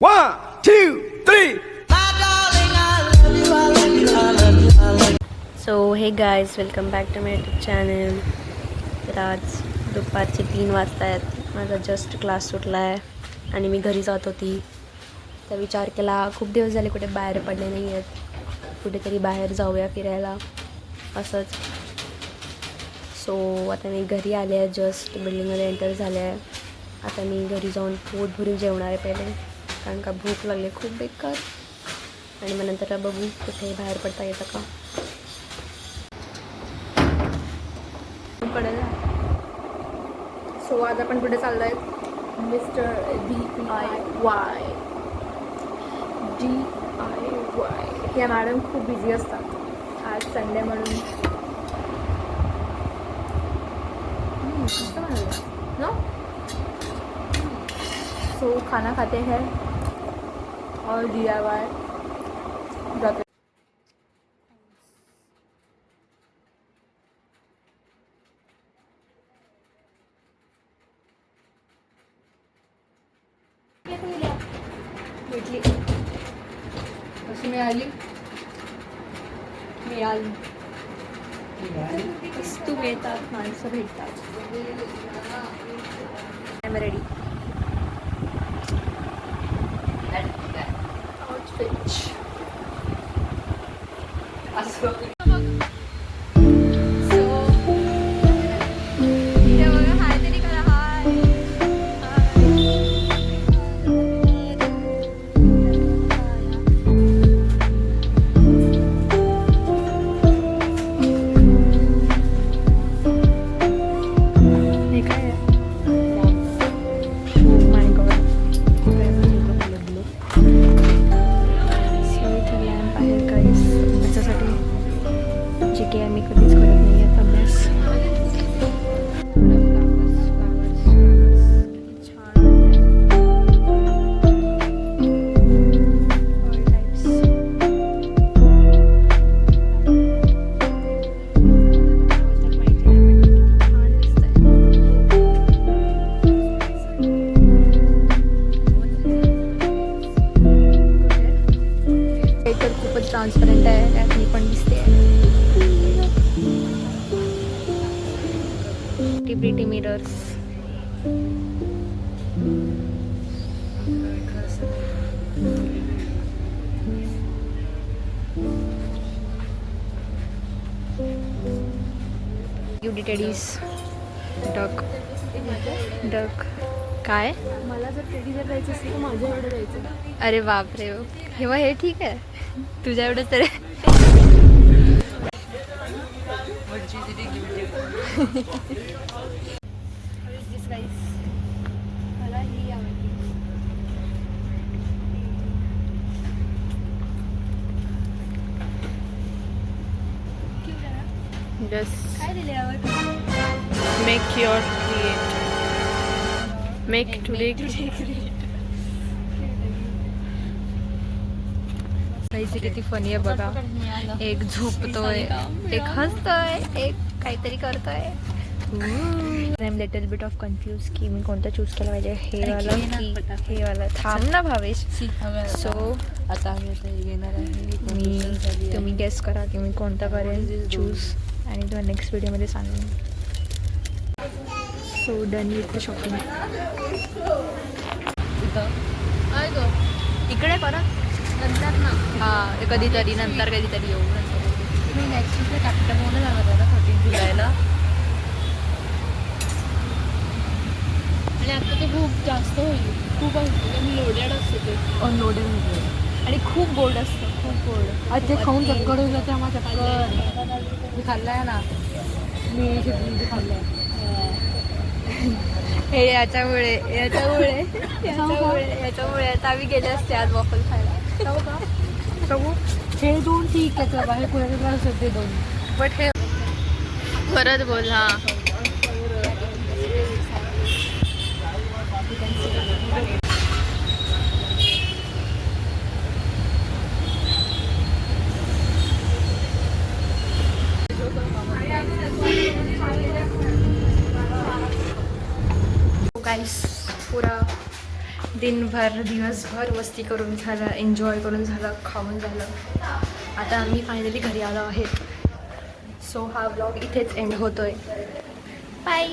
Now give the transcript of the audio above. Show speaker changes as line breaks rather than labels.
1, 2, 3.
So hey guys welcome back to my YouTube channel. तर आज दुपारचे 3 वाजता आहेत. माझा जस्ट क्लास सुटला आहे आणि मी घरी जात होती. तर विचार केला खूप दिवस झाले कुठे बाहेर पडले नाही आहेत, कुठेतरी बाहेर जाऊया फिरायला असंच. सो आता मी घरी आले आहे, जस्ट बिल्डिंगमध्ये एंटर झाले आहे. आता मी घरी जाऊन पोट भरून जेवणार आहे पहिले, कारण का भूक लागली खूप बेकार. आणि मग नंतर बघू कुठे बाहेर पडता येतं का. पडेल. सो आज आपण कुठे चाललो आहे? Mister DIY. ह्या मॅडम खूप बिझी असतात. आज संडे म्हणून नो. सो खाना खाते हैं और DIY जाते. भेटली कशी मिळाली? वस्तू मिळतात, माणसं भेटतात. I am ready. खूपच ट्रान्सपरंट आहे, त्यात मी पण दिसते. टिब्रिटी मिरर्स. Cutie teddies. डक काय? मला जर टेडी जर द्यायचं असेल तर माझ्या एवढं द्यायचं. अरे बापरे, हेव्हा हे ठीक आहे, तुझ्या एवढं तर. मला ही आवडली. काय दिले यावर?
Make your create. Make today. काहीतरी किती फनी आहे बघा. एक झोपतोय, एक हसतोय, एक काहीतरी करतोय. I am little bit of confuse की मी कोणतं चूज केलं पाहिजे, हे वाला की हे वाला. थांब ना भावेश. सो
आता घेणार आहे
मी, तुम्ही गेस करा की मी कोणतं करेन चूज, आणि तुम्हाला नेक्स्ट व्हिडिओमध्ये सांगेन. So done with the shopping.
इकडे परत नंतर ना. हां, कधीतरी नंतर कधीतरी येऊ. मी नेक्स्ट वीकला कॅपिटल मॉलला जाणार आहे ना 13 जुलैला. आणि आता ते खूप जास्त होईल, खूप लोडेड असतं ते.
अनलोडेड होते
आणि खूप गोड असतं, खूप गोड.
आज जे खाऊन चक्कर होईल ते माझ्या
मी खाल्लं आहे ना,
मी खाल्लं आहे.
हे याच्यामुळे आता आम्ही गेले असते आज वॉफल खायला.
हे दोन ठीक आहे, चला हे कुणाच्या त्रास ते दोन,
बट हे परत बोल. हां, गाइस पूरा
दिनभर दिवसभर मस्ती करून झालं, एन्जॉय करून झालं, खाऊन झालं. आता आम्ही फायनली घरी आलो आहेत. सो हा ब्लॉग इथेच एंड होतोय. बाय.